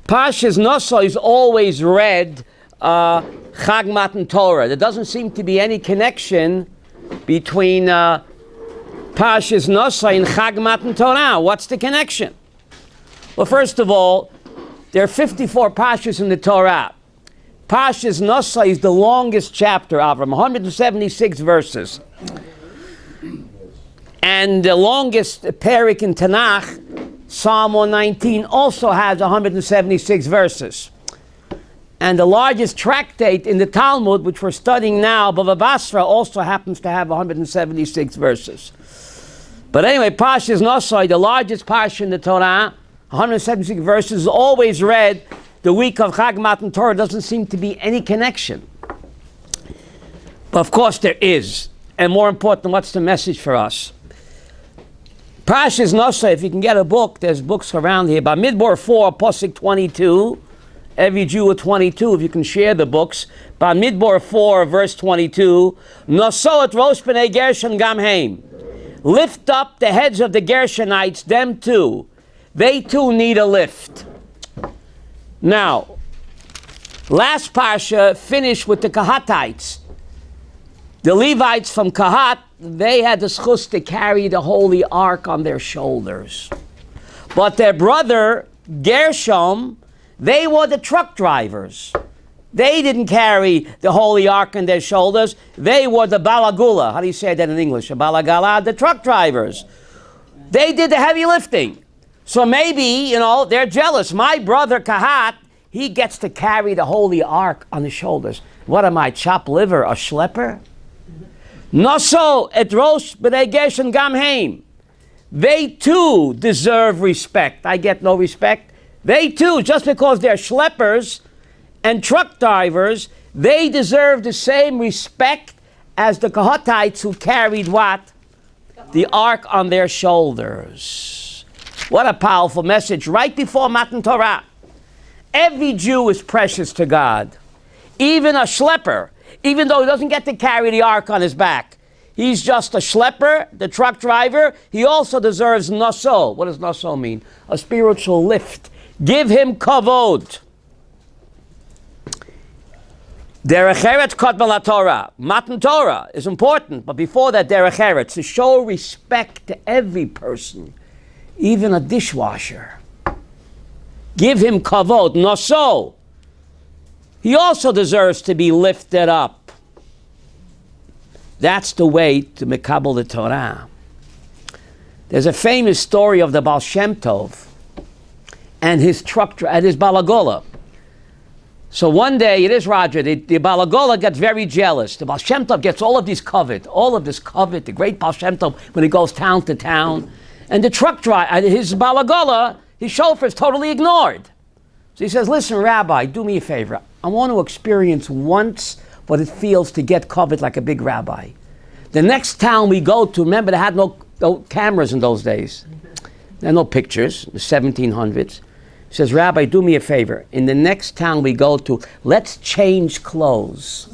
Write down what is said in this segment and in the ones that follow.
Parshas Naso is always read Chag Matan Torah. There doesn't seem to be any connection between Parshas Naso and Chag Matan Torah. What's the connection? Well, first of all, there are 54 Parshas in the Torah. Parshas Naso is the longest chapter, Avram, 176 verses. And the longest parak in Tanakh, Psalm 119, also has 176 verses. And the largest tractate in the Talmud, which we're studying now, Bava Basra, also happens to have 176 verses. But anyway, Parshas Naso, the largest parsha in the Torah, 176 verses, is always read the week of Chag Matan Torah. Doesn't seem to be any connection. But of course there is. And more important, what's the message for us? Parshas Naso, if you can get a book, there's books around here. By Midbar 4, Pasuk 22, every Jew with 22, if you can share the books. By Midbar 4, verse 22, Naso et Rosh B'nei Gershon Gam Heim. Lift up the heads of the Gershonites, them too. They too need a lift. Now, last Parsha finished with the Kahatites. The Levites from Kahat, they had the schus to carry the holy ark on their shoulders. But their brother, Gershom, they were the truck drivers. They didn't carry the holy ark on their shoulders. They were the balagula. How do you say that in English? The balagala, the truck drivers. They did the heavy lifting. So maybe, they're jealous. My brother Kahat, he gets to carry the holy ark on his shoulders. What am I, chopped liver, a schlepper? Naso et Rosh B'nei Gershon Gam Heim. They too deserve respect. I get no respect. They too, just because they're schleppers and truck drivers, they deserve the same respect as the Kahatites who carried what? The ark on their shoulders. What a powerful message right before Matan Torah. Every Jew is precious to God. Even a schlepper, even though he doesn't get to carry the ark on his back. He's just a schlepper, the truck driver. He also deserves naso. What does naso mean? A spiritual lift. Give him kavod. Derech eretz kodma laTorah. Matan Torah is important, but before that, derech eretz, to show respect to every person, even a dishwasher. Give him kavod, naso. He also deserves to be lifted up. That's the way to mekabel the Torah. There's a famous story of the Baal Shem Tov and his truck and his balagola. So one day, it is Roger, the balagola gets very jealous. The Baal Shem Tov gets all of this covet, the great Baal Shem Tov, when he goes town to town. And the truck driver, his balagola, his chauffeur is totally ignored. So he says, listen, Rabbi, do me a favor. I want to experience once what it feels to get covered like a big rabbi. The next town we go to, remember they had no cameras in those days. There are no pictures, the 1700s. He says, Rabbi, do me a favor. In the next town we go to, let's change clothes.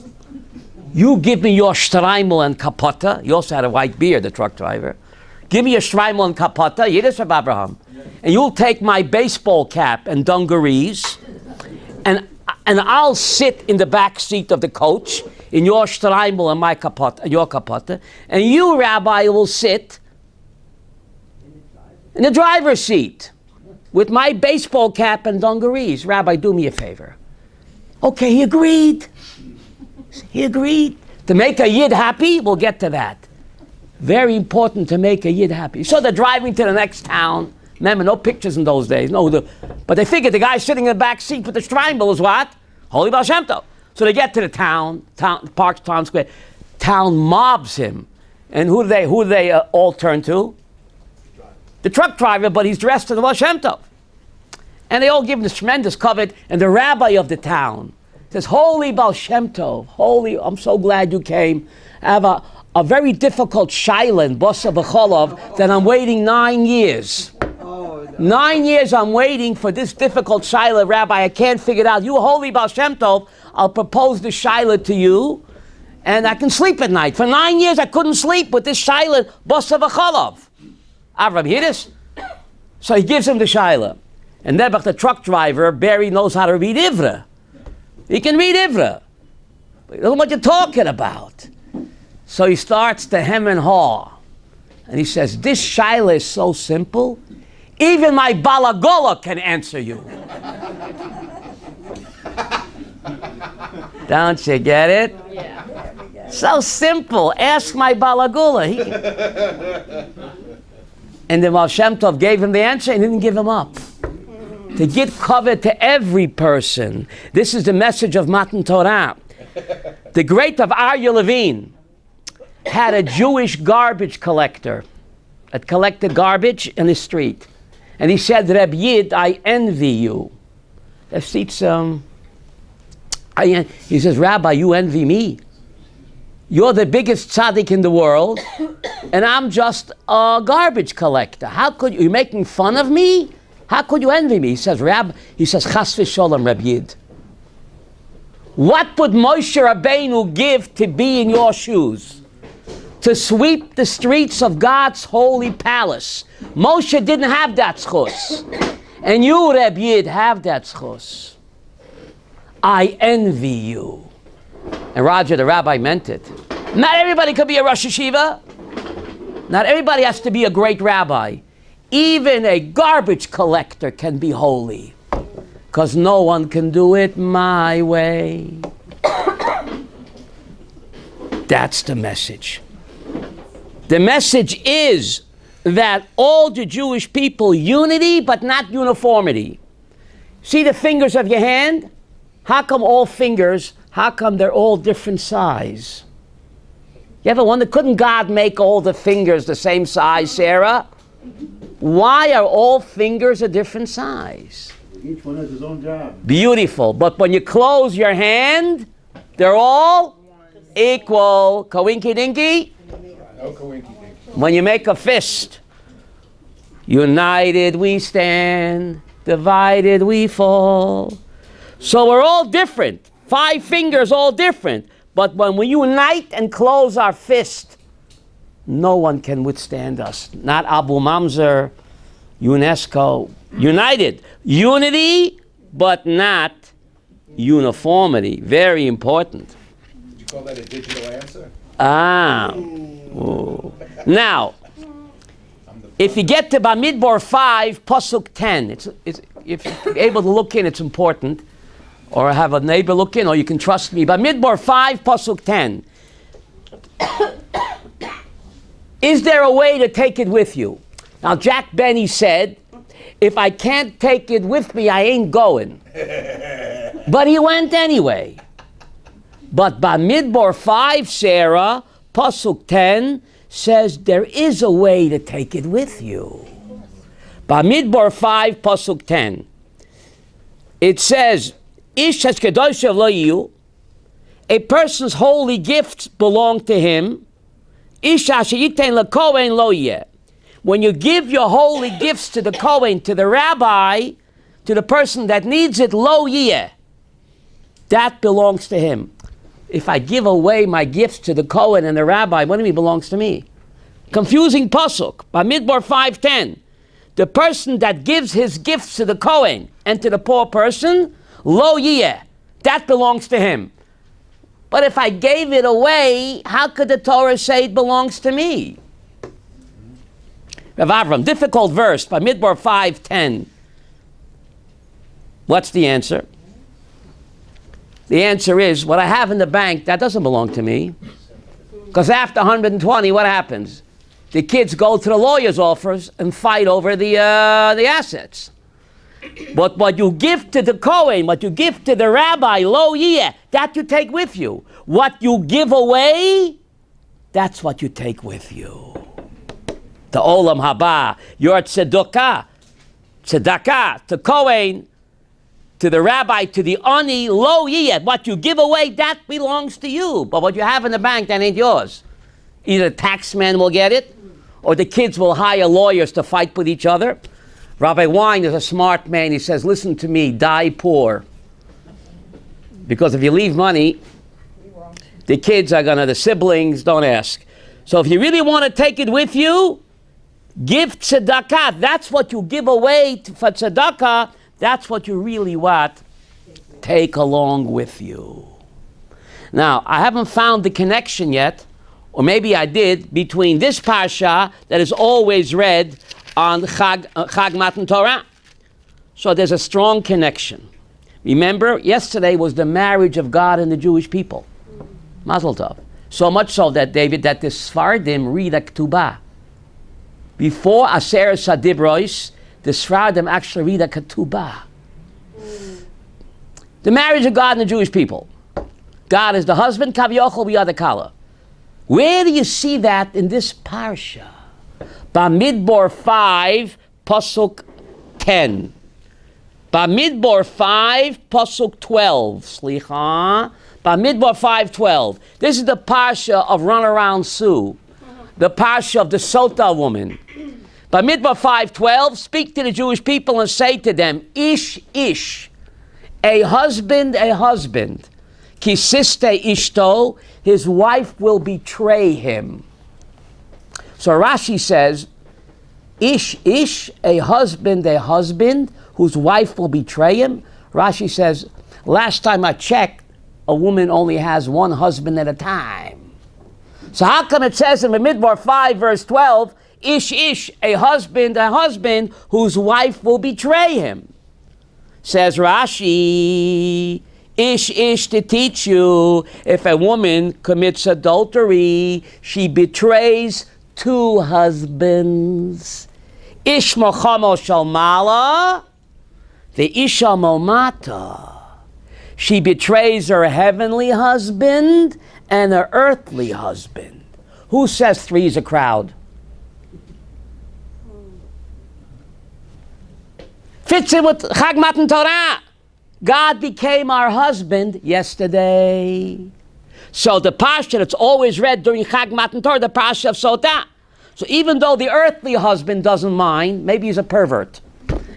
You give me your shtreimel and kapota. He also had a white beard, the truck driver. Give me your shtreimel and kapota, Yiddish of Abraham. And you'll take my baseball cap and dungarees, and I'll sit in the back seat of the coach in your shtreimel and my kapota, your kapota, and you, Rabbi, will sit in the driver's seat with my baseball cap and dungarees. Rabbi, do me a favor. Okay, he agreed. He agreed. To make a Yid happy, we'll get to that. Very important to make a Yid happy. So they're driving to the next town. Remember, no pictures in those days. But they figured the guy sitting in the back seat with the shtreimel is what? Holy Baal Shem Tov. So they get to the town, Park Town Square. Town mobs him. And who do they all turn to? The truck driver, but he's dressed in the Baal Shem Tov. And they all give him this tremendous covet. And the rabbi of the town says, Holy Baal Shem Tov, holy, I'm so glad you came. I have a very difficult shaila in Bosa B'cholov that I'm waiting 9 years. 9 years I'm waiting for this difficult shaila, Rabbi. I can't figure it out. You, holy Baal Shem Tov, I'll propose the shaila to you, and I can sleep at night. For 9 years I couldn't sleep with this shaila, Bosa B'cholov. Avram, hear this? So he gives him the shaila. And Nebuch, the truck driver, barely knows how to read Ivra. He can read Ivra. But he doesn't know what you're talking about. So he starts to hem and haw. And he says, this shaila is so simple, even my balagola can answer you. Don't you get it? Yeah. So simple. Ask my balagula. And the Baal Shem Tov gave him the answer and didn't give him up. To give cover to every person. This is the message of Matan Torah. The great of Arya Levine had a Jewish garbage collector that collected garbage in the street. And he said, Reb Yid, I envy you. He says, Rabbi, you envy me. You're the biggest tzaddik in the world, and I'm just a garbage collector. How could you? You're making fun of me? How could you envy me? He says, Chas v'sholom, Reb Yid. What would Moshe Rabbeinu give to be in your shoes? To sweep the streets of God's holy palace. Moshe didn't have that schus. And you, Reb Yid, have that schus. I envy you. And Roger, the rabbi, meant it. Not everybody could be a Rosh Hashiva. Not everybody has to be a great rabbi. Even a garbage collector can be holy. Because no one can do it my way. That's the message. The message is that all the Jewish people, unity but not uniformity. See the fingers of your hand? How come all fingers, how come they're all different size? You ever wonder, couldn't God make all the fingers the same size, Sarah? Why are all fingers a different size? Each one has his own job. Beautiful. But when you close your hand, they're all equal. Kawinky dinky? No kawinky dinky. When you make a fist, united we stand, divided we fall. So we're all different. 5 fingers all different. But when we unite and close our fist, no one can withstand us. Not Abu Mamzer, UNESCO. United. Unity, but not uniformity. Very important. Did you call that a digital answer? Ooh. Now, if you get to Bamidbar 5, Pasuk 10, it's, if you're able to look in, it's important. Or have a neighbor look in, or you can trust me. Bamidbar 5, Pasuk 10. Is there a way to take it with you? Now, Jack Benny said, if I can't take it with me, I ain't going. But he went anyway. But Bamidbar 5, Sarah, Pasuk 10, says there is a way to take it with you. Bamidbar 5, Pasuk 10. It says, Ish has lo yu, a person's holy gifts belong to him. Ish she'iten lekohen lo yeh. When you give your holy gifts to the Kohen, to the rabbi, to the person that needs it, lo yeh, that belongs to him. If I give away my gifts to the Kohen and the rabbi, what do you mean belongs to me? Confusing pasuk. Bamidbar 5:10. The person that gives his gifts to the Kohen and to the poor person, lo yeh, that belongs to him. But if I gave it away, how could the Torah say it belongs to me? Rav Avram, difficult verse, Bamidbar 5:10. What's the answer? The answer is, what I have in the bank, that doesn't belong to me. Because after 120, what happens? The kids go to the lawyer's office and fight over the assets. But what you give to the Kohen, what you give to the rabbi, lo yeh, that you take with you. What you give away, that's what you take with you. The olam haba, your tzedakah, to Kohen, to the rabbi, to the ani, lo yeh. What you give away, that belongs to you. But what you have in the bank, that ain't yours. Either the taxman will get it, or the kids will hire lawyers to fight with each other. Rabbi Wein is a smart man. He says, listen to me, die poor. Because if you leave money, the kids are the siblings, don't ask. So if you really want to take it with you, Give tzedakah. That's what you give away for tzedakah. That's what you really what? Take along with you. Now, I haven't found the connection yet, or maybe I did, between this parsha that is always read on Chag Matan Torah. So there's a strong connection. Remember, yesterday was the marriage of God and the Jewish people. Mazel tov. So much so that, David, that the Sfardim read a ketubah. Before Aser Sadibrois, the Sfardim actually read a ketubah. The marriage of God and the Jewish people. God is the husband, Kavyochel, we are the Kala. Where do you see that in this parsha? Bamidbar 5, Pasuk 10. Bamidbar 5, Pasuk 12. Slicha. Bamidbar 5:12. This is the parsha of Runaround Sue, the parsha of the Sota woman. Bamidbar 5:12. Speak to the Jewish people and say to them, Ish, Ish, a husband, Kisiste Ishto, his wife will betray him. So Rashi says, Ish, Ish, a husband, whose wife will betray him. Rashi says, last time I checked, a woman only has one husband at a time. So how come it says in Bamidbar 5 verse 12, Ish, Ish, a husband, whose wife will betray him? Says Rashi, Ish, Ish, to teach you, if a woman commits adultery, she betrays two husbands. Ish mochamo shalmala, the isha momata. She betrays her heavenly husband and her earthly husband. Who says three is a crowd? Fits in with Chag Matan Torah. God became our husband yesterday. So the parsha that's always read during Chag Matan Torah, the parsha of Sotah. So even though the earthly husband doesn't mind, maybe he's a pervert,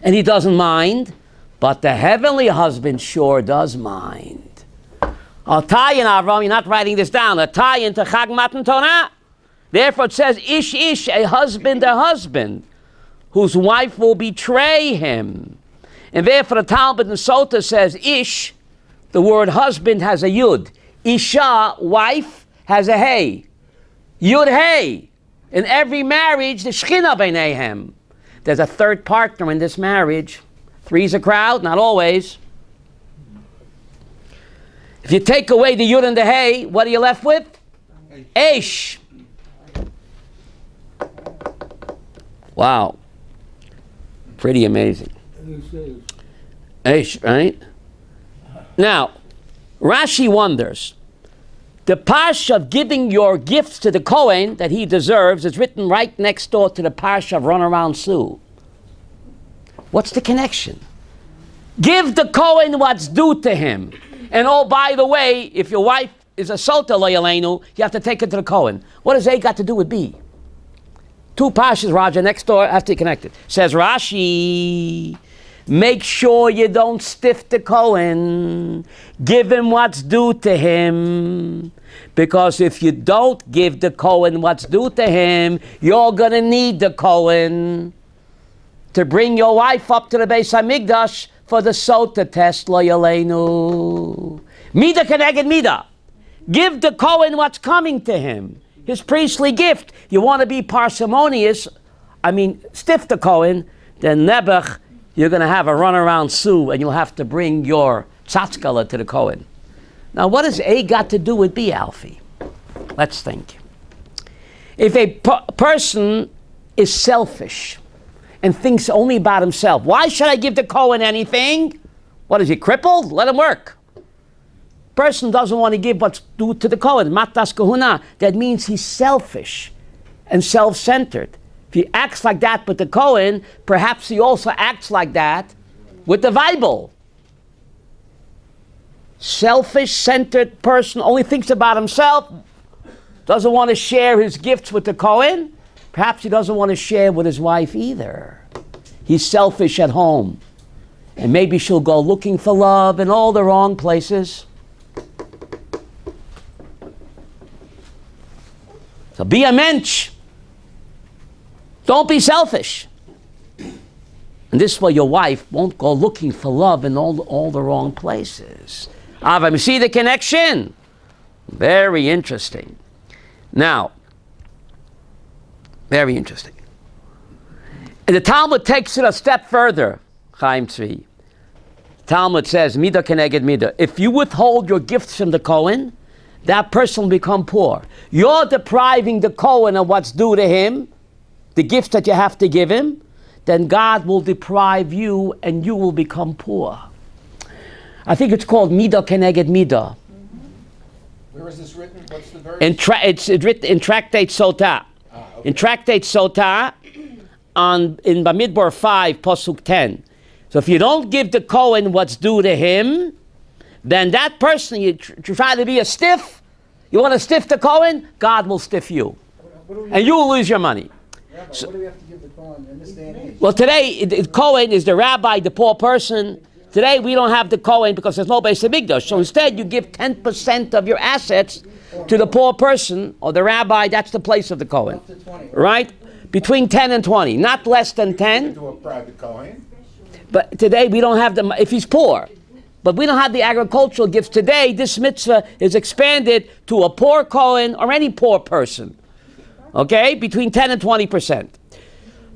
and he doesn't mind, but the heavenly husband sure does mind. I'll tie in, Avram, you're not writing this down. I'll tie into Chag Matan Torah. Therefore it says, Ish, Ish, a husband, whose wife will betray him. And therefore the Talmud in Sota says, Ish, the word husband has a yud. Isha, wife, has a hey. Yud, hey. In every marriage, the Shechina b'neihem. There's a third partner in this marriage. Three's a crowd, not always. If you take away the yud and the hey, what are you left with? Eish. Wow. Pretty amazing. Eish, right? Now, Rashi wonders, the parsha of giving your gifts to the Kohen that he deserves is written right next door to the parsha of Runaround Sue. What's the connection? Give the Kohen what's due to him. And oh, by the way, if your wife is a Sota lo yaleinu, you have to take her to the Kohen. What does A got to do with B? Two parshas, Roger, next door, have to be connected. Says Rashi, make sure you don't stiff the Kohen. Give him what's due to him. Because if you don't give the Kohen what's due to him, you're going to need the Kohen to bring your wife up to the Beis HaMikdash for the Sota test, lo yaleinu. Mida keneged mida. Give the Kohen what's coming to him, his priestly gift. You want to be parsimonious, stiff the Kohen, then Nebuch, you're going to have a runaround Sue, and you'll have to bring your tzatzkala to the Kohen. Now, what does A got to do with B, Alfie? Let's think. If a person is selfish and thinks only about himself, why should I give the Kohen anything? What, is he crippled? Let him work. Person doesn't want to give what's due to the Kohen, matas kahuna. That means he's selfish and self-centered. If he acts like that with the Kohen, perhaps he also acts like that with the Bible. Selfish-centered person only thinks about himself, doesn't want to share his gifts with the Kohen. Perhaps he doesn't want to share with his wife either. He's selfish at home. And maybe she'll go looking for love in all the wrong places. So be a mensch. Don't be selfish. And this way your wife won't go looking for love in all the wrong places. Avram, you see the connection? Very interesting. Now, very interesting. And the Talmud takes it a step further, Chaim Tzvi. Talmud says, Midah keneged midah. If you withhold your gifts from the Kohen, that person will become poor. You're depriving the Kohen of what's due to him, the gifts that you have to give him, then God will deprive you and you will become poor. I think it's called Midah keneged midah. Where is this written? What's the verse? It's written in Tractate Sotah. Okay. In Tractate Sotah, in Bamidbar 5, Pasuk 10. So if you don't give the Kohen what's due to him, then that person, you try to be a stiff, you want to stiff the Kohen, God will stiff you. And you will lose your money. Rabbi, what do we have to give the Kohen in this day and age? Well, today, the Kohen is the rabbi, the poor person. Today, we don't have the Kohen because there's no Beis HaMikdash. So instead, you give 10% of your assets to the poor person or the rabbi. That's the place of the Kohen. Up to 20. Right? Between 10 and 20. Not less than 10. Do a private Kohen. But today, we don't have the, if he's poor. But we don't have the agricultural gifts. Today, this mitzvah is expanded to a poor Kohen or any poor person. Okay? Between 10 and 20%.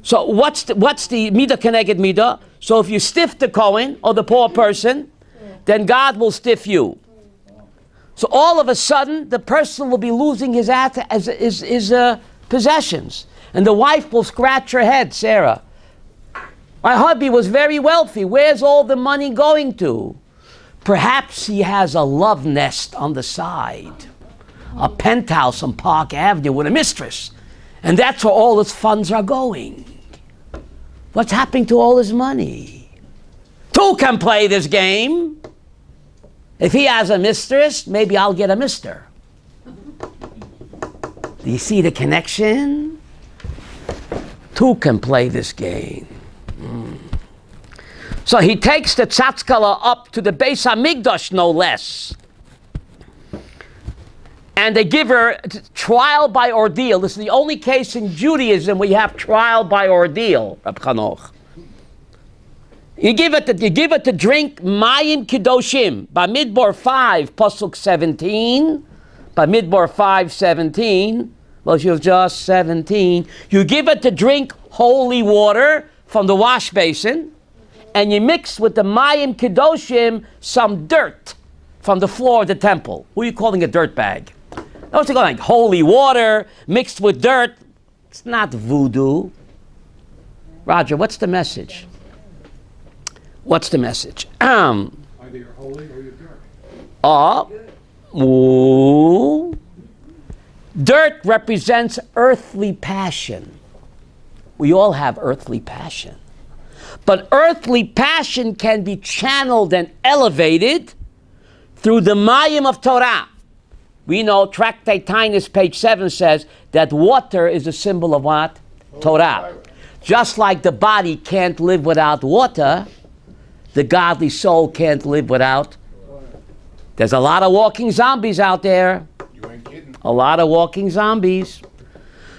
So what's the midah keneged midah? So if you stiff the Kohen or the poor person, then God will stiff you. So all of a sudden, the person will be losing his possessions. And the wife will scratch her head, Sarah. My hubby was very wealthy. Where's all the money going to? Perhaps he has a love nest on the side. A penthouse on Park Avenue with a mistress. And that's where all his funds are going. What's happening to all his money? Two can play this game. If he has a mistress, maybe I'll get a mister. Do you see the connection? Two can play this game. So he takes the tzatzkala up to the Beis HaMikdash, no less. And they give her trial by ordeal. This is the only case in Judaism where you have trial by ordeal, Rab Chanoch. You give it to drink Mayim Kedoshim. Bamidbar 5, Pasuk 17. Bamidbar 5, 17. Well, she was just 17. You give it to drink holy water from the wash basin. And you mix with the Mayim Kedoshim some dirt from the floor of the temple. Who are you calling a dirt bag? What's it called? Like holy water mixed with dirt. It's not voodoo. Roger, what's the message? What's the message? Either you're holy or you're dirt. Dirt represents earthly passion. We all have earthly passion. But earthly passion can be channeled and elevated through the Mayim of Torah. We know Tractate Tainus, page 7 says that water is a symbol of what? Torah. Just like the body can't live without water, the godly soul can't live without. There's a lot of walking zombies out there. You ain't kidding. A lot of walking zombies.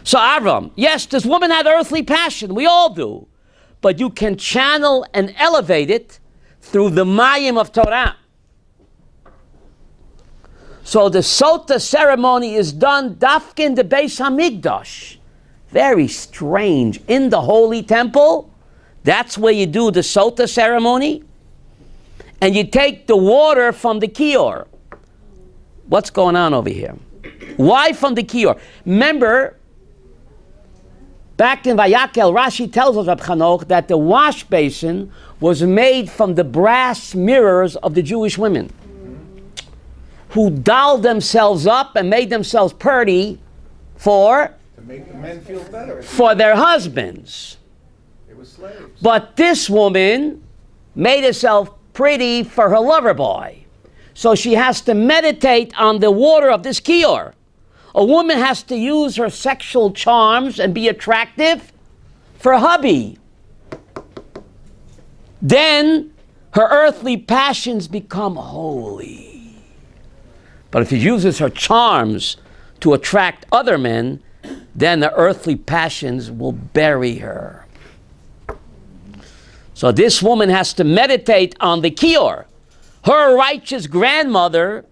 So Avram, yes, this woman had earthly passion. We all do. But you can channel and elevate it through the Mayim of Torah. So the Sota ceremony is done dafke in the Beis HaMikdash. Very strange. In the Holy Temple, that's where you do the Sota ceremony. And you take the water from the Kior. What's going on over here? Why from the Kior? Remember, back in Vayakel, Rashi tells us, Rab Chanoch, that the wash basin was made from the brass mirrors of the Jewish women, who dolled themselves up and made themselves pretty To make the men feel better. for their husbands. They were slaves. But this woman made herself pretty for her lover boy. So she has to meditate on the water of this Kior. A woman has to use her sexual charms and be attractive for hubby. Then her earthly passions become holy. But if she uses her charms to attract other men, then the earthly passions will bury her. So this woman has to meditate on the kior. Her righteous grandmothers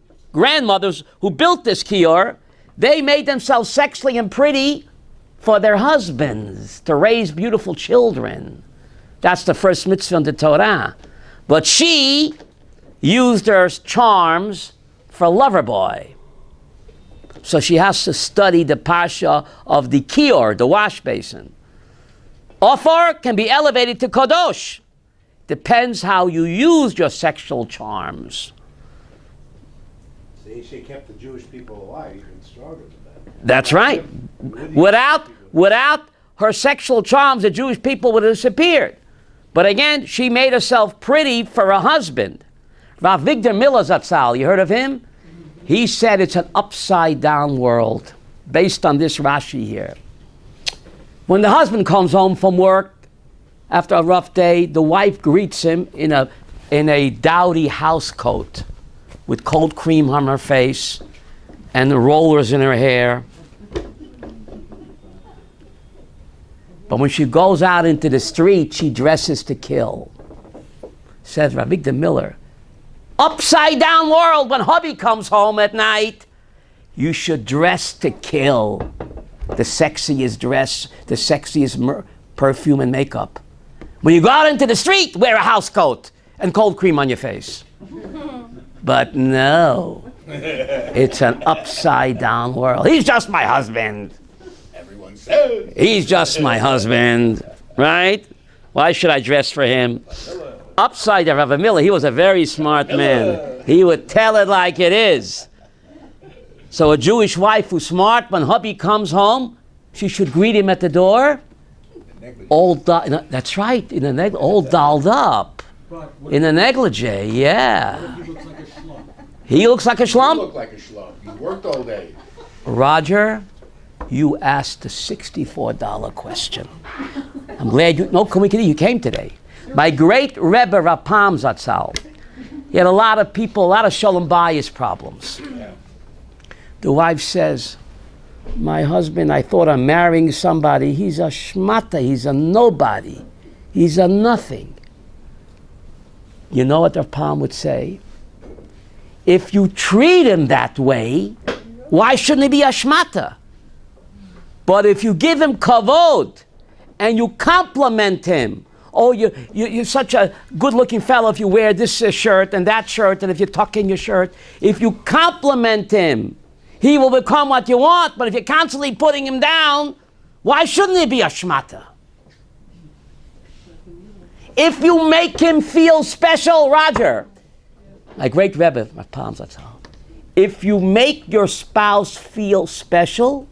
who built this kior, they made themselves sexually and pretty for their husbands, to raise beautiful children. That's the first mitzvah in the Torah. But she used her charms for lover boy. So she has to study the parsha of the kior, the wash basin. Offer can be elevated to kadosh. Depends how you use your sexual charms. See, she kept the Jewish people alive even stronger than that. That's right. Without her sexual charms, the Jewish people would have disappeared. But again, she made herself pretty for a husband. Rav Victor Miller Zatzal, you heard of him? He said it's an upside down world based on this Rashi here. When the husband comes home from work after a rough day, the wife greets him in a dowdy house coat with cold cream on her face and the rollers in her hair. But when she goes out into the street, she dresses to kill. Says Rav Victor Miller, upside down world. When hubby comes home at night, you should dress to kill. The sexiest dress, the sexiest perfume and makeup. When you go out into the street, wear a house coat and cold cream on your face. But no, it's an upside down world. He's just my husband. Everyone says. He's just my husband, right? Why should I dress for him? Upside down, Rabbi Miller, he was a very smart man. He would tell it like it is. So a Jewish wife who's smart, when hubby comes home, she should greet him at the door. That's right, all dolled up. In a negligee, yeah. He looks like a slum? You look like a schlub. You worked all day. Roger, you asked the $64 question. I'm glad you came today. My great Rebbe Rapam Zatzal, he had a lot of people, a lot of shalom bayis problems. Yeah. The wife says, my husband, I thought I'm marrying somebody. He's a shmata, he's a nobody, he's a nothing. You know what the Rapam would say? If you treat him that way, why shouldn't he be a shmata? But if you give him kavod and you compliment him, oh, you're such a good-looking fellow if you wear this shirt and that shirt, and if you tuck in your shirt, if you compliment him, he will become what you want. But if you're constantly putting him down, why shouldn't he be a shmata? If you make him feel special, Roger, my great Rebbe, my palms, that's all. If you make your spouse feel special,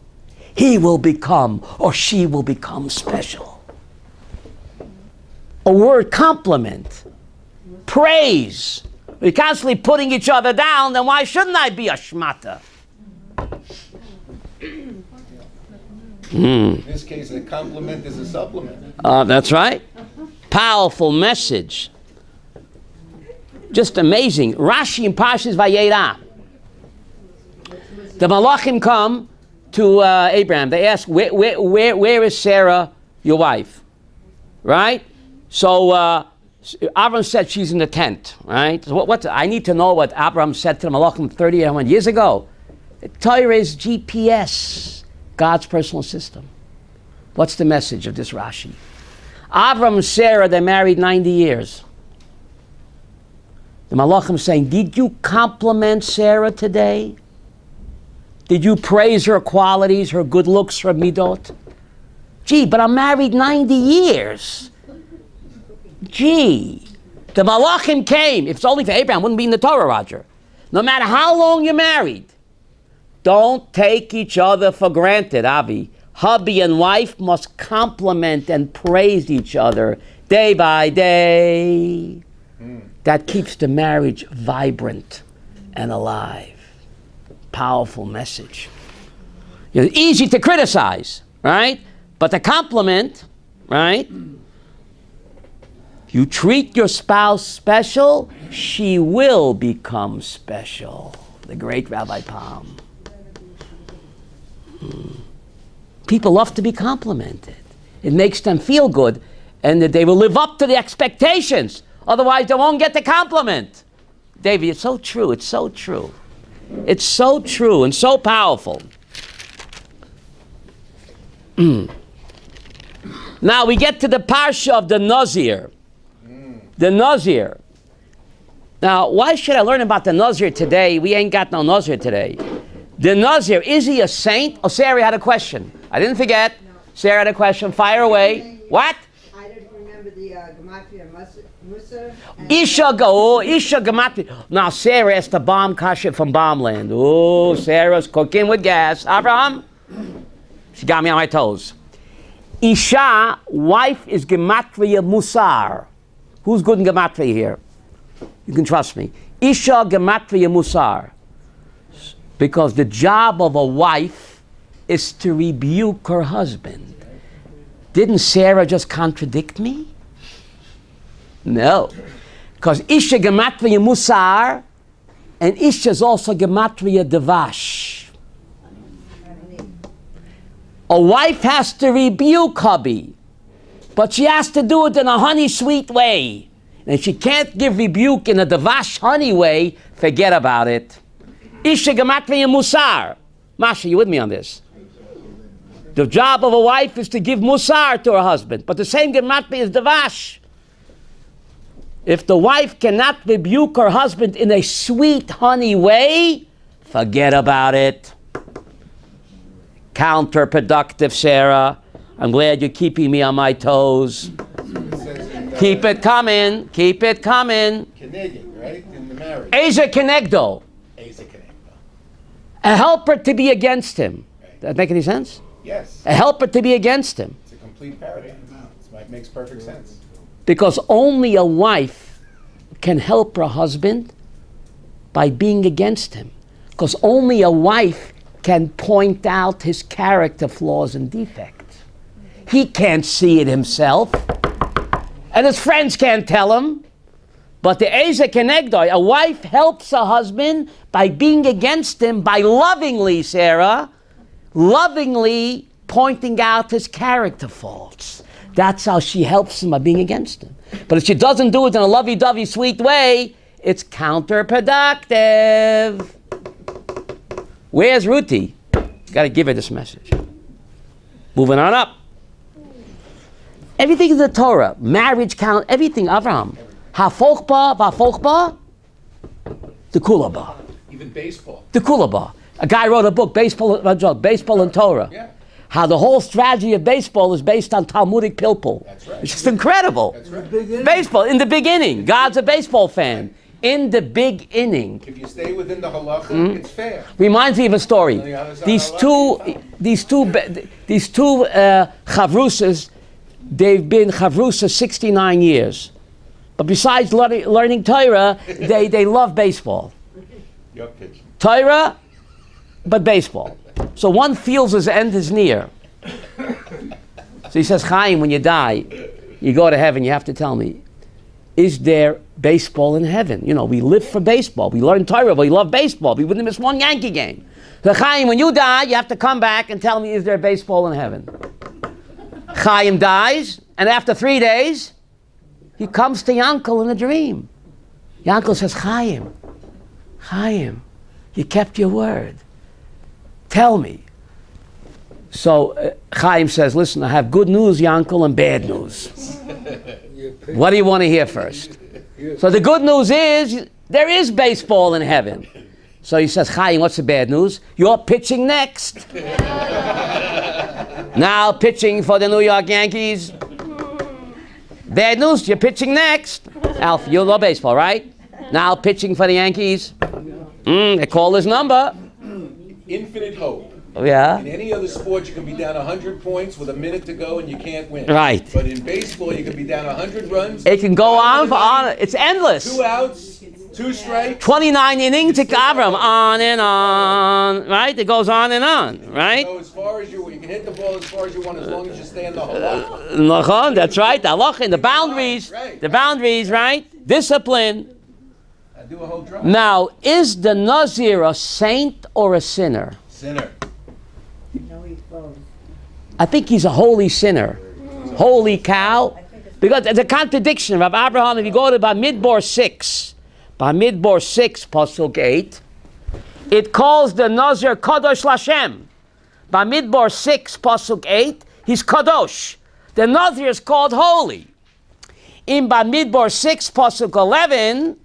he will become or she will become special. A word compliment, praise. We're constantly putting each other down, then why shouldn't I be a shmata? In this case, a compliment is a supplement. That's right. Powerful message. Just amazing. Rashi in Parshas Vayera. The Malachim come to Abraham. They ask, where is Sarah, your wife? Right? So Abraham said she's in the tent. Right? So I need to know what Abraham said to the Malachim 31 years ago. Torah is GPS, God's personal system. What's the message of this Rashi? Abraham and Sarah, they married 90 years. The Malachim saying, did you compliment Sarah today? Did you praise her qualities, her good looks, her midot? Gee, but I'm married 90 years. Gee. The Malachim came. If it's only for Abraham, it wouldn't be in the Torah, Roger. No matter how long you're married, don't take each other for granted, Avi. Hubby and wife must compliment and praise each other day by day. That keeps the marriage vibrant and alive. Powerful message. Easy to criticize, right? But to compliment, right? You treat your spouse special, she will become special. The great Rabbi Palm. People love to be complimented. It makes them feel good, and that they will live up to the expectations. Otherwise, they won't get the compliment. David, it's so true. It's so true. It's so true and so powerful. Now we get to the Parsha of the Nazir. The Nazir. Now, why should I learn about the Nazir today? We ain't got no Nazir today. The Nazir, is he a saint? Oh, Sarah had a question. I didn't forget. No. Sarah had a question. Fire away. What? I don't remember the Gematria Musa. Isha Gematria. Now, Sarah asked the bomb kasha from Bombland. Oh, Sarah's cooking with gas. Abraham? She got me on my toes. Isha, wife, is Gematria Musar. Who's good in Gematria here? You can trust me. Isha Gematria Musar. Because the job of a wife is to rebuke her husband. Didn't Sarah just contradict me? No. Because Isha Gematria Musar, and Isha is also Gematria Devash. A wife has to rebuke hubby, but she has to do it in a honey sweet way. And she can't give rebuke in a Devash honey way, forget about it. Isha Gematria Musar. Masha, you with me on this? The job of a wife is to give Musar to her husband, but the same Gematria is Devash. If the wife cannot rebuke her husband in a sweet honey way, forget about it. Counterproductive, Sarah. I'm glad you're keeping me on my toes. Keep it coming. Keep it coming. Keneging, right? In the marriage. Eza Kenegdo. Asa Kenegdo. A helper to be against him. Right. Does that make any sense? Yes. A helper to be against him. It's a complete paradigm. It makes perfect sense. Because only a wife can help her husband by being against him. Because only a wife can point out his character flaws and defects. He can't see it himself. And his friends can't tell him. But the Eza Kenegdoi, a wife helps a husband by being against him, by lovingly, Sarah, lovingly pointing out his character faults. That's how she helps him by being against him. But if she doesn't do it in a lovey-dovey, sweet way, it's counterproductive. Where's Ruthie? Got to give her this message. Moving on up. Everything is the Torah. Marriage count, everything, Avraham. Ha-fochba, va-fochba, the kulaba. Even baseball. The kulaba. A guy wrote a book, Baseball and Torah. Yeah. How the whole strategy of baseball is based on Talmudic pilpul. That's right. It's just incredible. That's right. Baseball, in the beginning. God's a baseball fan. In the big inning. If you stay within the halacha, it's fair. Reminds me of a story. On the other side These of two chavrusas, they've been chavrusa 69 years. But besides learning Torah, they love baseball. Your pitch. Torah, but baseball. So one feels his end is near. So he says, Chaim, when you die, you go to heaven, you have to tell me, is there baseball in heaven? You know, we live for baseball. We learn Torah, but we love baseball. We wouldn't miss one Yankee game. So Chaim, when you die, you have to come back and tell me, is there baseball in heaven? Chaim dies, and after 3 days, he comes to Yankel in a dream. Yankel says, Chaim, you kept your word. Tell me. So Chaim says, listen, I have good news, Yankel, and bad news. What do you want to hear first? So the good news is, there is baseball in heaven. So he says, Chaim, what's the bad news? You're pitching next. Now pitching for the New York Yankees. Bad news, you're pitching next. Alf, you love baseball, right? Now pitching for the Yankees. They call his number. Infinite hope. Yeah. In any other sport, you can be down 100 points with a minute to go and you can't win. Right. But in baseball, you can be down 100 runs. It can go on for on. It's endless. 2 outs, 2 strikes. 29 innings to Avram, on and on. Right? It goes on and on. Right? So as far as you can hit the ball as far as you want, as long as you stay in the halacha. Nachon, that's right. The halacha, the boundaries. Right. The boundaries, right? Discipline. I do a whole drive. Now, is the Nazir a saint or a sinner? Sinner. No, he's both. I think he's a holy sinner. Holy cow. Because there's a contradiction. Rabbi Abraham, if you go to Bamidbar 6, Pasuk 8, it calls the Nazir Kadosh Lashem. Bamidbar 6, Pasuk 8, he's Kadosh. The Nazir is called holy. In Bamidbar 6, Pasuk 11,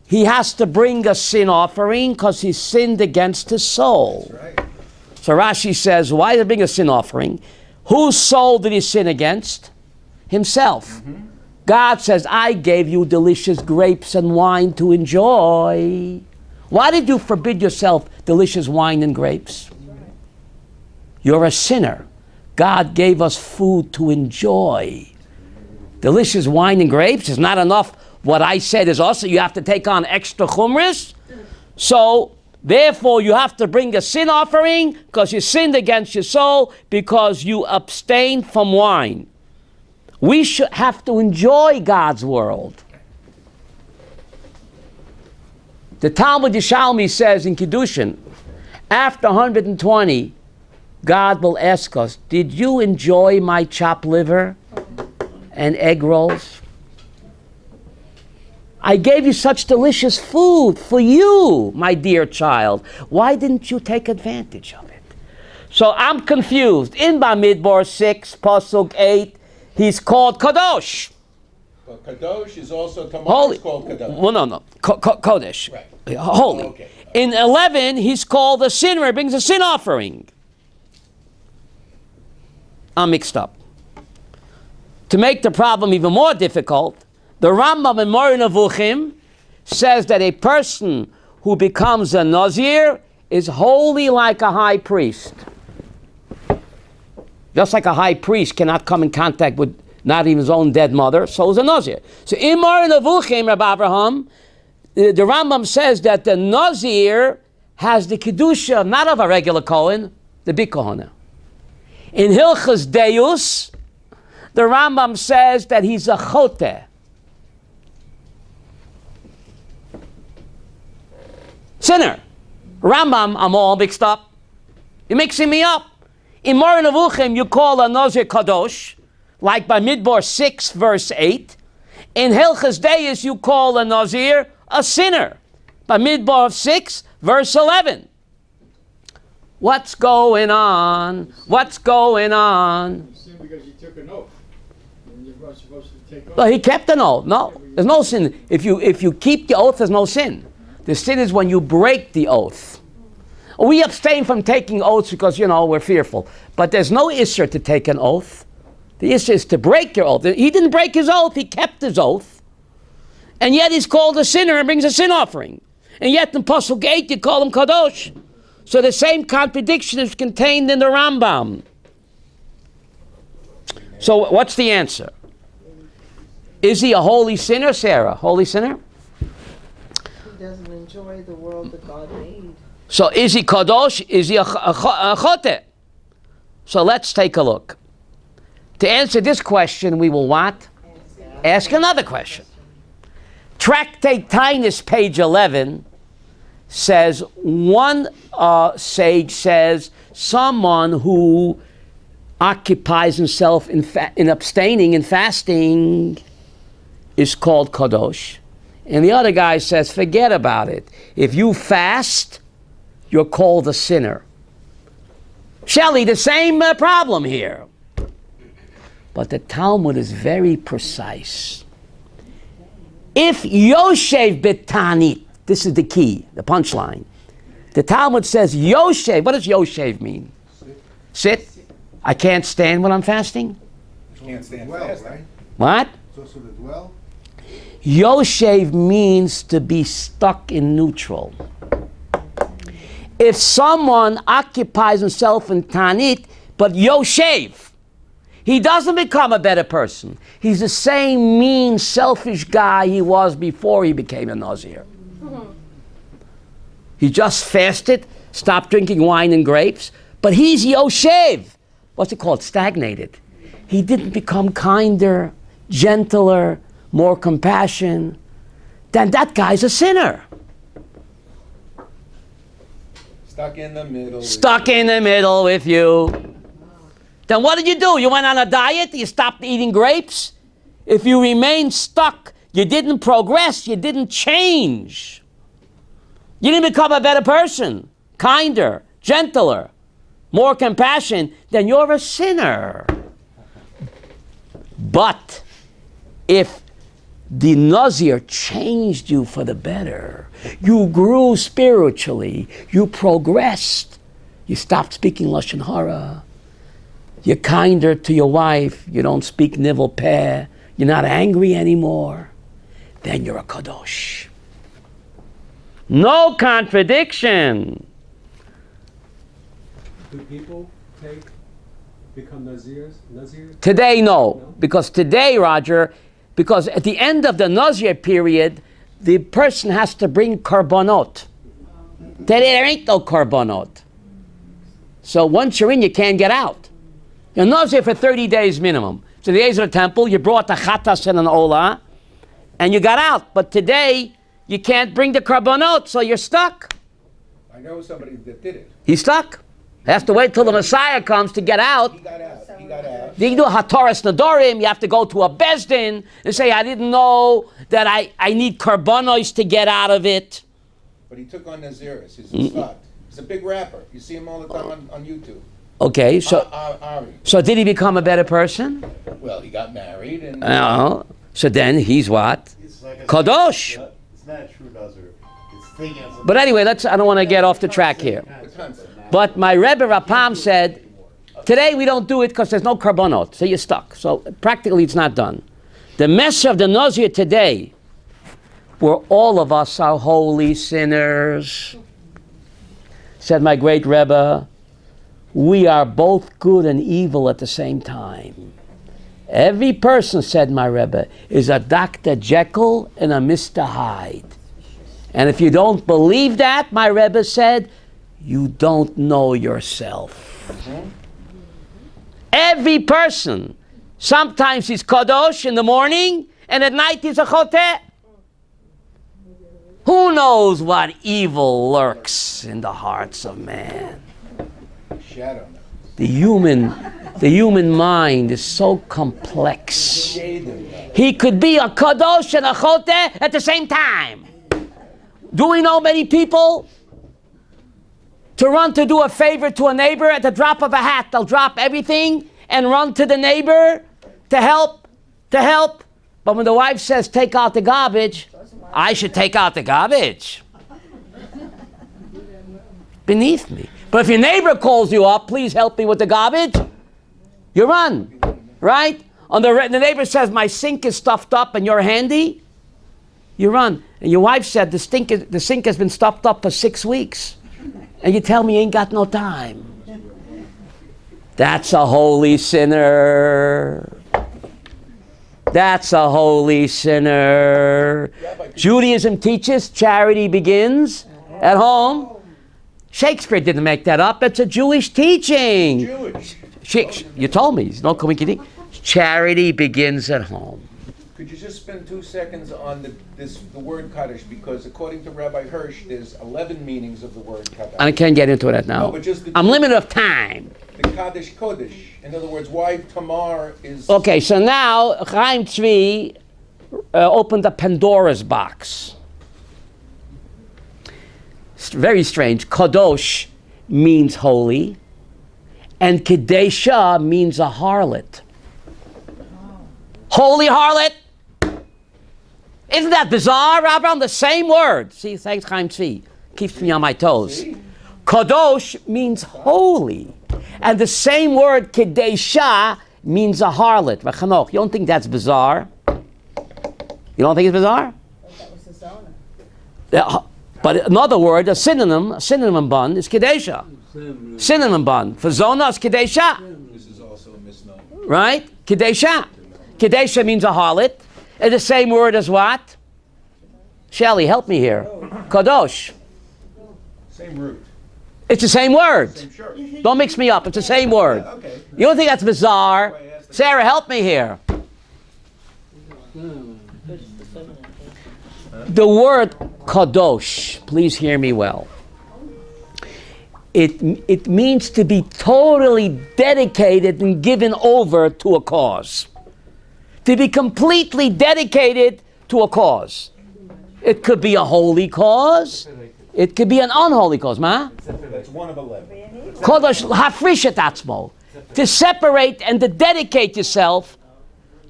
he has to bring a sin offering because he sinned against his soul. That's right. So Rashi says, why did he bring a sin offering? Whose soul did he sin against? Himself. Mm-hmm. God says, I gave you delicious grapes and wine to enjoy. Why did you forbid yourself delicious wine and grapes? You're a sinner. God gave us food to enjoy. Delicious wine and grapes is not enough. What I said is also you have to take on extra chumras. So, therefore, you have to bring a sin offering because you sinned against your soul because you abstained from wine. We should have to enjoy God's world. The Talmud Yishalmi says in Kiddushin, after 120, God will ask us, did you enjoy my chopped liver and egg rolls? I gave you such delicious food for you, my dear child. Why didn't you take advantage of it? So I'm confused. In Bamidbar 6, Pasuk 8, he's called Kadosh. But Kadosh is also Holy. called Kadosh. Well, no. Kodesh. Right. Holy. Oh, okay. In 11, he's called a sinner. He brings a sin offering. I'm mixed up. To make the problem even more difficult, the Rambam in Moreh Nevuchim says that a person who becomes a Nazir is holy like a high priest. Just like a high priest cannot come in contact with not even his own dead mother, so is a Nazir. So in Moreh Nevuchim, Rabbi Abraham, the Rambam says that the Nazir has the Kedusha, not of a regular Kohen, the big Kohana. In Hilchas Deus, the Rambam says that he's a Choteh. Sinner. Rambam, I'm all mixed up. You're mixing me up. In Moreh Nevuchim, you call a Nazir Kadosh, like by Midbar 6, verse 8. In Hilchas Deis, you call a Nazir a sinner, by Midbar 6, verse 11. What's going on? What's going on? You sin because you took an oath. And you're not supposed to take oath. Well, he kept an oath. No, there's no sin. If you keep the oath, there's no sin. The sin is when you break the oath. We abstain from taking oaths because, we're fearful. But there's no issur to take an oath. The issur is to break your oath. He didn't break his oath. He kept his oath. And yet he's called a sinner and brings a sin offering. And yet in Pasuk 8 you call him Kadosh. So the same contradiction is contained in the Rambam. So what's the answer? Is he a holy sinner, Sarah? Holy sinner? He doesn't enjoy the world that God made. So is he Kadosh? Is he a Choteh? So let's take a look. To answer this question, we will what? Ask another question. Tractate Tainus, page 11, says, one sage says, someone who occupies himself in abstaining and fasting is called Kadosh. And the other guy says, forget about it. If you fast, you're called a sinner. Shelley, the same problem here. But the Talmud is very precise. If Yoshev Betanit, this is the key, the punchline. The Talmud says Yoshev. What does Yoshev mean? Sit. I can't stand when I'm fasting. You can't stand Dwell, fasting. right? What? It's also the dwell. Yoshev means to be stuck in neutral. If someone occupies himself in Tanit, but Yoshev, he doesn't become a better person. He's the same mean, selfish guy he was before he became a Nazir. He just fasted, stopped drinking wine and grapes, but he's Yoshev. What's it called? Stagnated. He didn't become kinder, gentler, more compassion. Then that guy's a sinner. Stuck in the middle. Stuck in the middle with you. Then what did you do? You went on a diet? You stopped eating grapes? If you remain stuck, you didn't progress, you didn't change. You didn't become a better person, kinder, gentler, more compassion, then you're a sinner. But if the Nazir changed you for the better, you grew spiritually, you progressed, you stopped speaking Lashon Hara, you're kinder to your wife, you don't speak nivel peh, you're not angry anymore, then you're a kadosh. No contradiction. Do people become Nazirs? Today, no. Because today, Roger, because at the end of the Nazir period, the person has to bring korbanot. Today, there ain't no korbanot. So once you're in, you can't get out. You're Nazir for 30 days minimum. So the days of the temple, you brought the chatas and an olah, and you got out. But today, you can't bring the korbanot, so you're stuck. I know somebody that did it. He's stuck. You have to wait till the Messiah comes to get out. He got out. You do Hataras Nadorim, you have to go to a Bezdin and say, I didn't know that I need korbanos to get out of it. But he took on Naziris. He's a stud. He's a big rapper. You see him all the time on YouTube. Okay, so Ari. so did he become a better person? Well, he got married and... So then he's what? It's like a Kadosh. It's not a true Nazir. It's thinking of But anyway, I don't want to get off the track here. But my Rebbe Rapam said, today we don't do it because there's no korbanot, so you're stuck. So practically it's not done. The message of the Nazir today, where all of us are holy sinners, said my great Rebbe, we are both good and evil at the same time. Every person, said my Rebbe, is a Dr. Jekyll and a Mr. Hyde. And if you don't believe that, my Rebbe said, you don't know yourself. Every person, sometimes he's kadosh in the morning, and at night he's a choteh. Who knows what evil lurks in the hearts of man? Shadow. The human mind is so complex. He could be a kadosh and a choteh at the same time. Do we know many people to run to do a favor to a neighbor at the drop of a hat? They'll drop everything and run to the neighbor to help. But when the wife says, take out the garbage, I should take out the garbage. Beneath me. But if your neighbor calls you up, please help me with the garbage, you run, right? The neighbor says, my sink is stuffed up and you're handy, you run. And your wife said, the sink has been stuffed up for 6 weeks. And you tell me you ain't got no time. That's a holy sinner. That's a holy sinner. Judaism teaches charity begins at home. Shakespeare didn't make that up. It's a Jewish teaching. Jewish. You told me. No coincidence. Charity begins at home. Could you just spend 2 seconds on the word Kaddish? Because according to Rabbi Hirsch, there's 11 meanings of the word Kaddish. I can't get into that now. No, but just I'm limited of time. The Kaddish Kodesh. In other words, why Tamar is... Okay, so now Chaim Tzvi opened a Pandora's box. It's very strange. Kadosh means holy, and Kedesha means a harlot. Holy harlot. Isn't that bizarre, Abraham? The same word. See, thanks, Chaim Tzvi. Keeps me on my toes. Kadosh means holy. And the same word, Kedesha, means a harlot. V'chanoch. You don't think that's bizarre? You don't think it's bizarre? That was the zona. But another word, a synonym bun, is Kedesha. Synonym bun. For zona is Kedesha. This is also a misnomer. Right? Kedesha. Kedesha means a harlot. And the same word as what? Shelley, help me here. Kadosh. Same root. It's the same word. Same shirt. Don't mix me up. It's the same word. Okay. You don't think that's bizarre? Sarah, help me here. The word kadosh, please hear me well. It means to be totally dedicated and given over to a cause. To be completely dedicated to a cause. It could be a holy cause. It could be an unholy cause. Ma? That's one of 11. Kodesh hafrishet atzmo. To separate and to dedicate yourself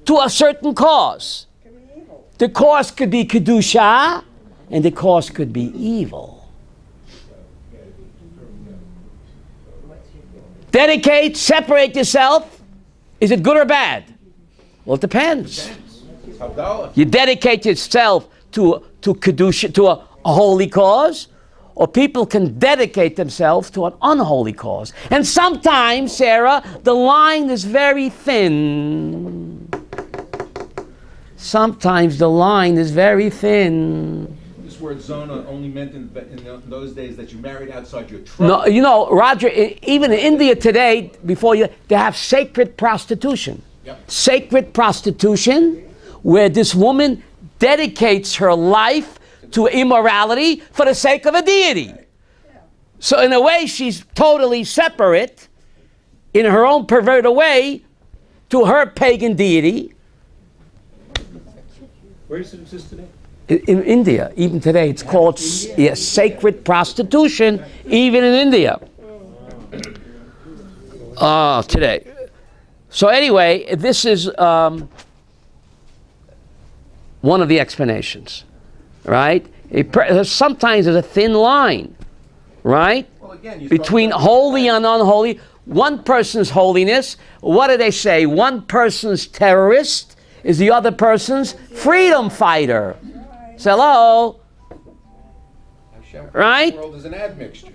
to a certain cause. The cause could be kedusha, and the cause could be evil. Dedicate, separate yourself. Is it good or bad? Well, it depends. You dedicate yourself to kedusha, to a holy cause, or people can dedicate themselves to an unholy cause. And sometimes, Sarah, the line is very thin. Sometimes the line is very thin. This word zona only meant in those days that you married outside your tribe. No, you know, Roger, even in India today, they have sacred prostitution. Yep. Sacred prostitution, where this woman dedicates her life to immorality for the sake of a deity. So in a way, she's totally separate, in her own perverted way, to her pagan deity. Where does it exist today? In India, even today, it's called sacred prostitution, even in India. Today. So anyway, this is one of the explanations, right? Sometimes there's a thin line, right? Well, again, Between holy and unholy. One person's holiness, what do they say? One person's terrorist is the other person's freedom fighter. So, hello? Right? The world is an admixture.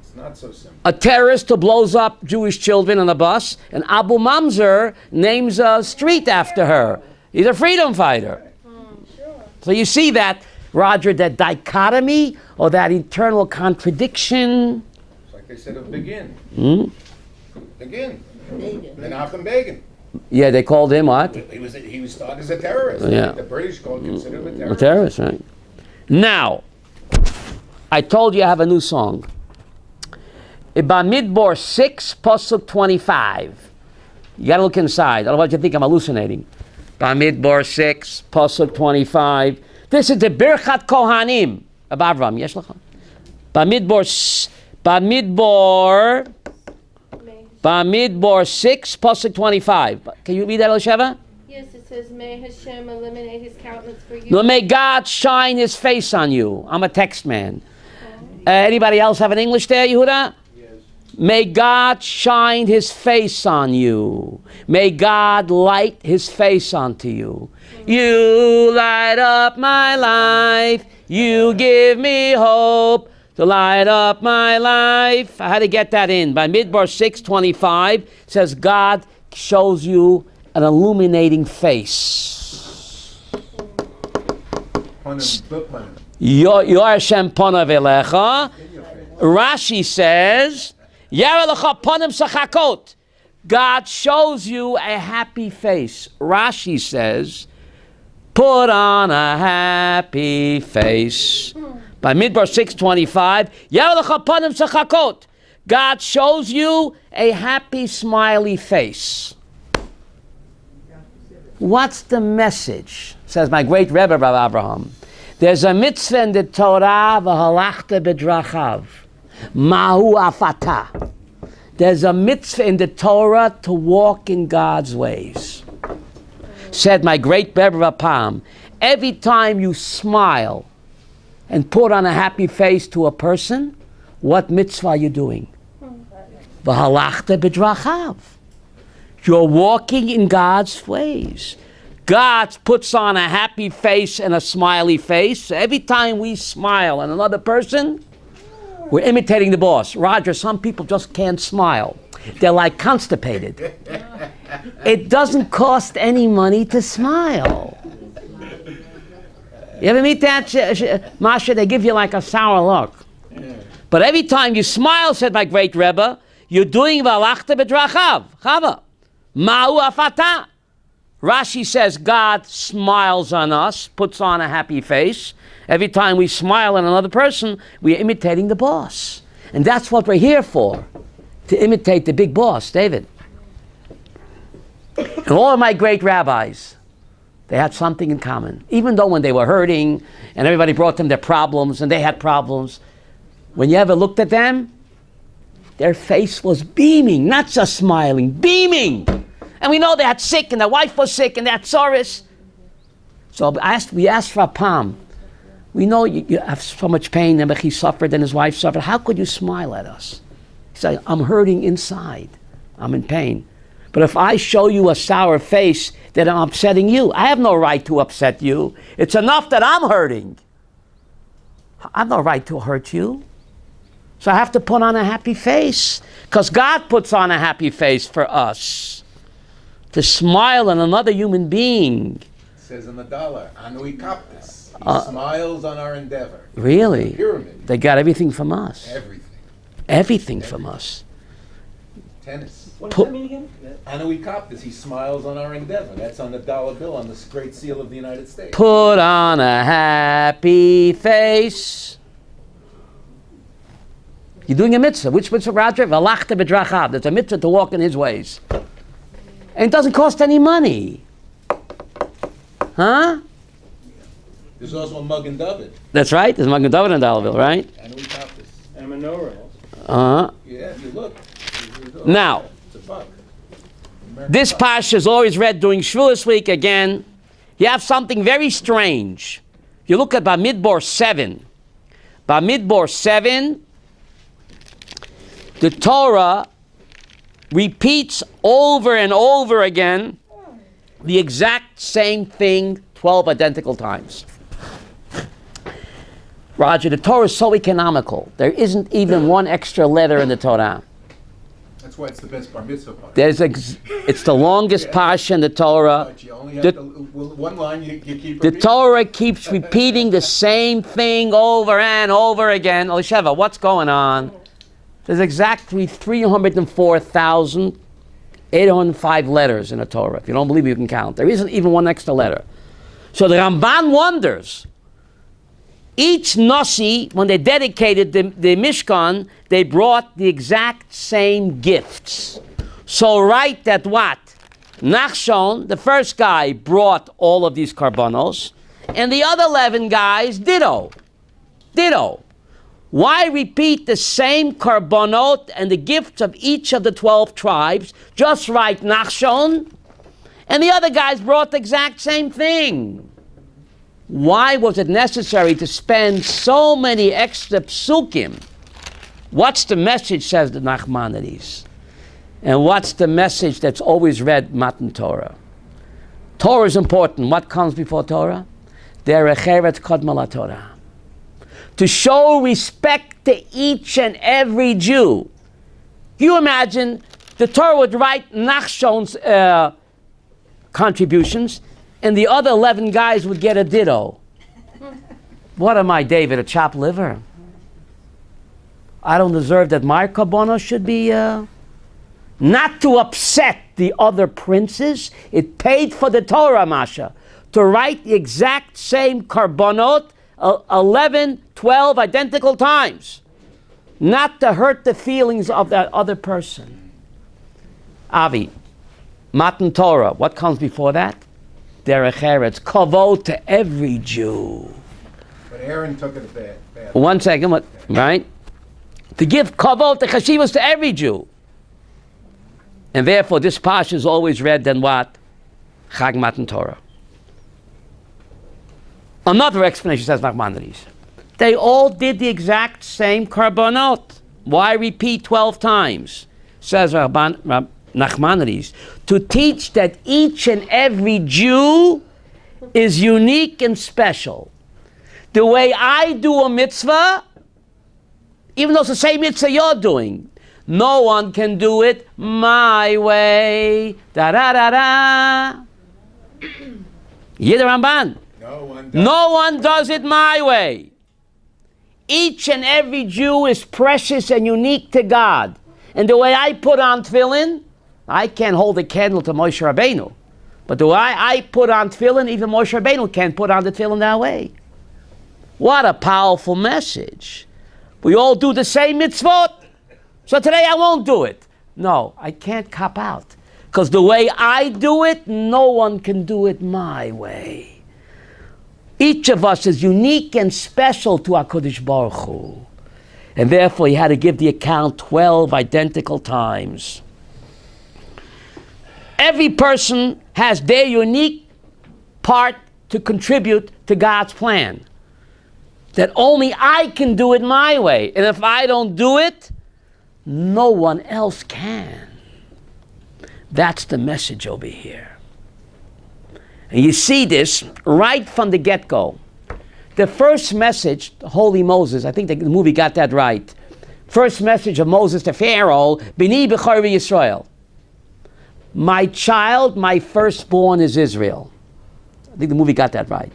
It's not so simple. A terrorist who blows up Jewish children on a bus, and Abu Mamzer names a street after her. He's a freedom fighter. So you see that, Roger, that dichotomy or that internal contradiction. It's like they said of Begin. Begin. Begin. Menachem Begin. Yeah, they called him what? He was started as a terrorist. Yeah. The British considered him a A terrorist. terrorist, right? Now, I told you I have a new song. Bamidbar 6, Pasuk 25. You got to look inside, otherwise you think I'm hallucinating. Bamidbar 6, Pasuk 25. This is the Birchat Kohanim. Abavram, yesh lecha. Bamidbar 6, Pasuk 25. Can you read that, Elisheva? Yes, it says, may Hashem eliminate his countenance for you. No, may God shine his face on you. I'm a text man. Anybody else have an English there, Yehuda? Yes. May God shine his face on you. May God light his face onto you. You light up my life. You give me hope to light up my life. I had to get that in. By Midbar 6:25 says God shows you an illuminating face. Yor Hashem panav elecha. Rashi says, Yara lecha panim sachakot. God shows you a happy face. Rashi says, put on a happy face. By Midbar 6:25, Yara lecha panim sachakot. God shows you a happy, smiley face. What's the message? Says my great Rebbe, Rabbi Abraham. There's a mitzvah in the Torah, v'halachta b'drachav. Mahu afata. There's a mitzvah in the Torah to walk in God's ways. Said my great Rebbe Rapam, every time you smile and put on a happy face to a person, what mitzvah are you doing? V'halachta b'drachav. You're walking in God's ways. God puts on a happy face and a smiley face. Every time we smile at another person, we're imitating the boss. Roger, some people just can't smile. They're like constipated. It doesn't cost any money to smile. You ever meet that, Masha? They give you like a sour look. But every time you smile, said my great Rebbe, you're doing v'alachta b'drachav. Chava. Ma'u afata. Rashi says God smiles on us, puts on a happy face. Every time we smile at another person, we're imitating the boss. And that's what we're here for, to imitate the big boss, David. And all of my great rabbis, they had something in common. Even though when they were hurting and everybody brought them their problems and they had problems, when you ever looked at them, their face was beaming, not just smiling, beaming. And we know they had sick and their wife was sick and they had tzoros. So we asked for a palm. We know you have so much pain, and he suffered and his wife suffered. How could you smile at us? He said, I'm hurting inside. I'm in pain. But if I show you a sour face, then I'm upsetting you. I have no right to upset you. It's enough that I'm hurting. I have no right to hurt you. So I have to put on a happy face, because God puts on a happy face for us. To smile on another human being. It says in the dollar, Anui Kaptis. He smiles on our endeavor. Really? The pyramid. They got everything from us. Everything. Everything from us. Tennis. What does that mean again? Anui Kaptis. He smiles on our endeavor. That's on the dollar bill on the Great Seal of the United States. Put on a happy face. You're doing a mitzvah. Which mitzvah, Roger? V'alachta b'drachav. There's a mitzvah to walk in his ways. And it doesn't cost any money. Huh? There's also a mug in David. That's right. There's Magen David in dollar bill, right? Anui Kaptis. And menorah also. Uh-huh. Yeah, if you look. Now, It's a bug. this parsha is always read during Shavuos week. Again, you have something very strange. You look at Bamidbar 7. Bamidbar 7, the Torah repeats over and over again the exact same thing 12 identical times. Roger, the Torah is so economical. There isn't even one extra letter in the Torah. That's why it's the best bar mitzvah part. It's the longest parsha in the Torah. But you only have The- one line you keep The repeating. Torah keeps repeating the same thing over and over again. Elisheva, what's going on? There's exactly 304,805 letters in the Torah. If you don't believe me, you can count. There isn't even one extra letter. So the Ramban wonders. Each Nasi, when they dedicated the Mishkan, they brought the exact same gifts. So right that what? Nachshon, the first guy, brought all of these karbanos, and the other 11 guys, ditto. Ditto. Why repeat the same karbanot and the gifts of each of the 12 tribes? Just write Nachshon, and the other guys brought the exact same thing. Why was it necessary to spend so many extra psukim? What's the message, says the Nachmanides? And what's the message that's always read, Matan Torah? Torah is important. What comes before Torah? Derech Eretz Kodma LaTorah. To show respect to each and every Jew. You imagine the Torah would write Nachshon's contributions, and the other 11 guys would get a ditto. What am I, David, a chopped liver? I don't deserve that my karbonos should be... Not to upset the other princes. It paid for the Torah, Masha, to write the exact same karbonot 11, 12 identical times. Not to hurt the feelings of that other person. Avi, Matan Torah, what comes before that? Derech Eretz, kavod to every Jew. But Aaron took it bad. 1 second, what, right? To give kavod, the chashivas to every Jew. And therefore, this parsha is always read than what? Chag Matan Torah. Another explanation, says Nachmanides. They all did the exact same karbonot. Why repeat 12 times? Says Nachmanides. To teach that each and every Jew is unique and special. The way I do a mitzvah, even though it's the same mitzvah you're doing, no one can do it my way. Da da da da. Hear the Ramban? No one does it my way. Each and every Jew is precious and unique to God. And the way I put on tefillin, I can't hold a candle to Moshe Rabbeinu. But the way I put on tefillin, even Moshe Rabbeinu can't put on the tefillin that way. What a powerful message. We all do the same mitzvot. So today I won't do it. No, I can't cop out. Because the way I do it, no one can do it my way. Each of us is unique and special to HaKadosh Baruch Hu. And therefore he had to give the account 12 identical times. Every person has their unique part to contribute to God's plan. That only I can do it my way. And if I don't do it, no one else can. That's the message over here. And you see this right from the get-go. The first message, the Holy Moses, I think the movie got that right. First message of Moses to Pharaoh, B'ni b'chari Yisrael. My child, my firstborn is Israel. I think the movie got that right.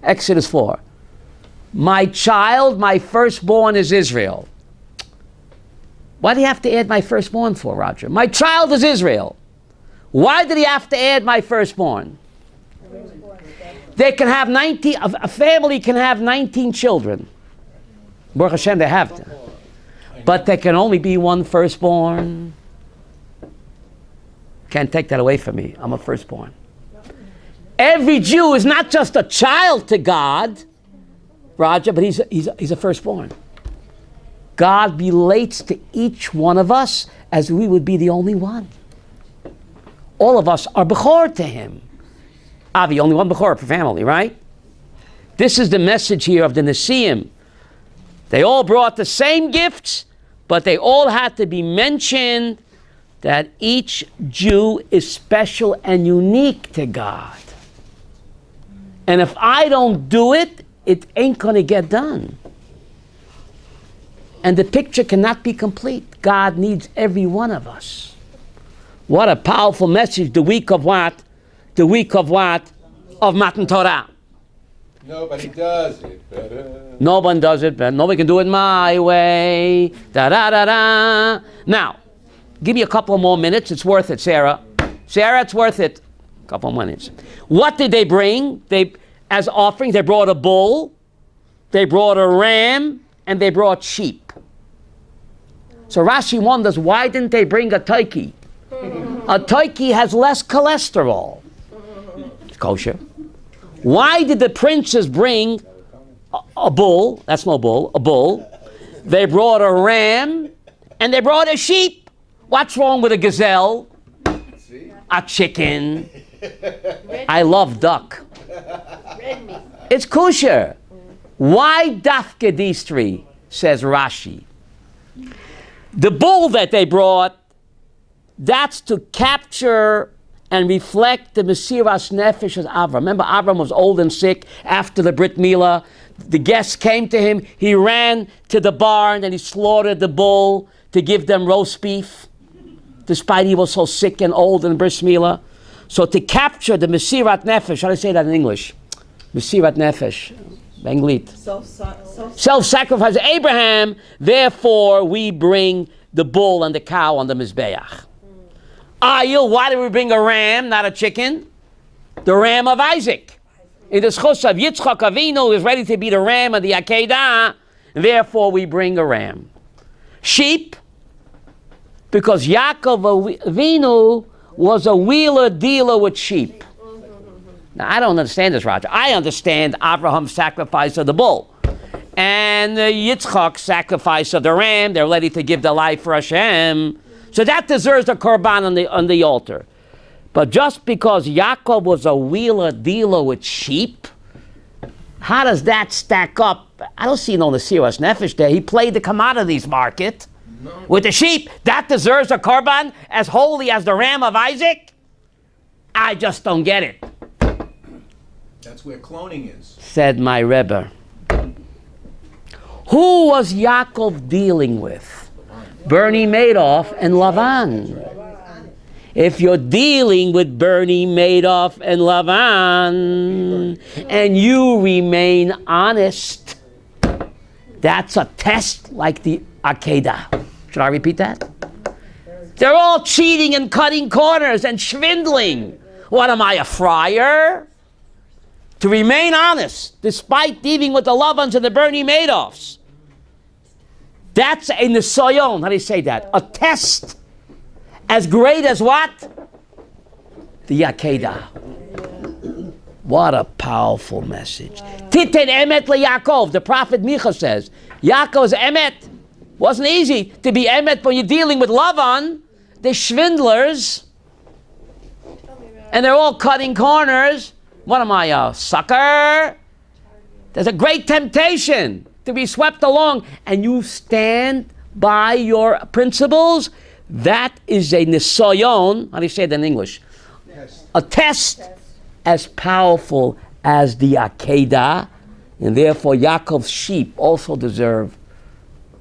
Exodus 4. My child, my firstborn is Israel. Why do you have to add my firstborn for, Roger? My child is Israel. Why did he have to add my firstborn? They can have 19, a family can have 19 children. Baruch Hashem, they have them. But there can only be one firstborn. Can't take that away from me. I'm a firstborn. Every Jew is not just a child to God, Roger, but he's a firstborn. God relates to each one of us as we would be the only one. All of us are Bechor to him. Avi, only one Bechor per family, right? This is the message here of the Nesiim. They all brought the same gifts, but they all had to be mentioned that each Jew is special and unique to God. And if I don't do it, it ain't going to get done. And the picture cannot be complete. God needs every one of us. What a powerful message. The week of what? The week of what? Of Matan Torah. Nobody does it better. No one does it better. Nobody can do it my way. Da-da-da-da. Now, give me a couple more minutes. It's worth it, Sarah. Sarah, it's worth it. A couple more minutes. What did they bring? As offerings, they brought a bull, they brought a ram, and they brought sheep. So Rashi wonders, why didn't they bring a turkey? A turkey has less cholesterol. It's kosher. Why did the princes bring a bull? That's no bull, a bull. They brought a ram, and they brought a sheep. What's wrong with a gazelle? A chicken. I love duck. Red meat. It's kosher. Why dafke these three, says Rashi. The bull that they brought, that's to capture and reflect the Mesiras Nefesh of Avram. Remember, Avram was old and sick after the Brit Milah. The guests came to him. He ran to the barn and he slaughtered the bull to give them roast beef, despite he was so sick and old in Brit Milah. So to capture the Mesirat Nefesh, how do I say that in English? Mesirat Nefesh, Anglit. Self-sacrifice. Abraham, therefore we bring the bull and the cow on the Mizbeach. Ayil, why do we bring a ram, not a chicken? The ram of Isaac. In the schus of Yitzchak Avinu is ready to be the ram of the Akedah, therefore we bring a ram. Sheep, because Yaakov Avinu was a wheeler-dealer with sheep. Now, I don't understand this, Roger. I understand Abraham's sacrifice of the bull. And Yitzchak's sacrifice of the ram. They're ready to give their life for Hashem. So that deserves a korban on the altar. But just because Yaakov was a wheeler-dealer with sheep, how does that stack up? I don't see no Mesiras Nefesh there. He played the commodities market with the sheep. That deserves a korban as holy as the ram of Isaac? I just don't get it. That's where cloning is. Said my Rebbe. Who was Yaakov dealing with? Bernie Madoff and Lavan. If you're dealing with Bernie Madoff and Lavan and you remain honest, that's a test like the Akedah. Should I repeat that? They're all cheating and cutting corners and swindling. What am I, a friar? To remain honest, despite dealing with the Lavans and the Bernie Madoffs. That's a nisoyon. How do you say that? A test as great as what? The Akedah. What a powerful message. Titen emet leYaakov. The prophet Micha says, Yaakov's emet. Wasn't easy to be emet when you're dealing with Lavan. They're swindlers. And they're all cutting corners. What am I, a sucker? There's a great temptation to be swept along. And you stand by your principles. That is a nisoyon. How do you say that in English? A test as powerful as the Akedah, and therefore Yaakov's sheep also deserve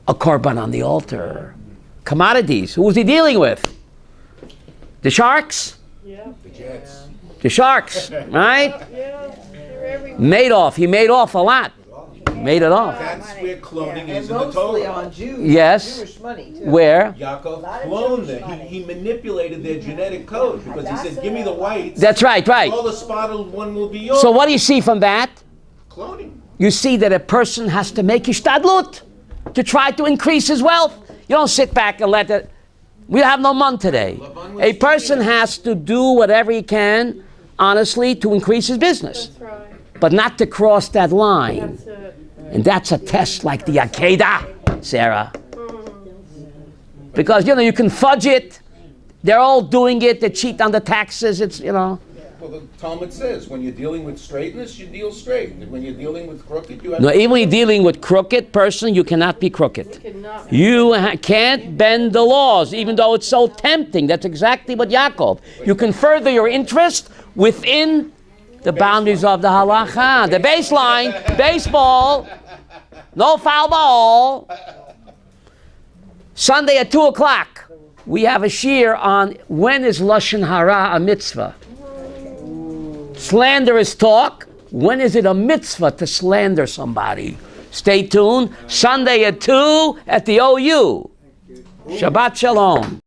a korban on the altar. Commodities. Who was he dealing with? The sharks? Yeah. The Jets. The sharks, right? Yeah. They're everywhere. Madoff. He made off a lot. Made it off. That's where cloning And is in the mostly Torah. on Jews. Yes. Jewish money too. Where? Yaakov Lot of cloned Jewish them. money. He manipulated their genetic code because he said, give me the whites. That's right, right. All the spotted one will be yours. So what do you see from that? Cloning. You see that a person has to make ishtadlut to try to increase his wealth. You don't sit back and let it. We have no money today. A person has to do whatever he can, honestly, to increase his business, That's right. but not to cross that line. That's it. And that's a test like the Akedah, Sarah. Because, you can fudge it. They're all doing it. They cheat on the taxes. It's, Well, the Talmud says, when you're dealing with straightness, you deal straight. And when you're dealing with crooked, you have No, even when you're dealing with crooked person, you cannot be crooked. Cannot. You can't bend the laws, even though it's so tempting. That's exactly what Yaakov. You can further your interest within the boundaries of the halacha. The baseline, baseball, no foul ball. Sunday at 2 o'clock, we have a shiur on when is Lashon Hara a mitzvah. Slanderous talk. When is it a mitzvah to slander somebody? Stay tuned. Sunday at 2 at the OU. Shabbat Shalom.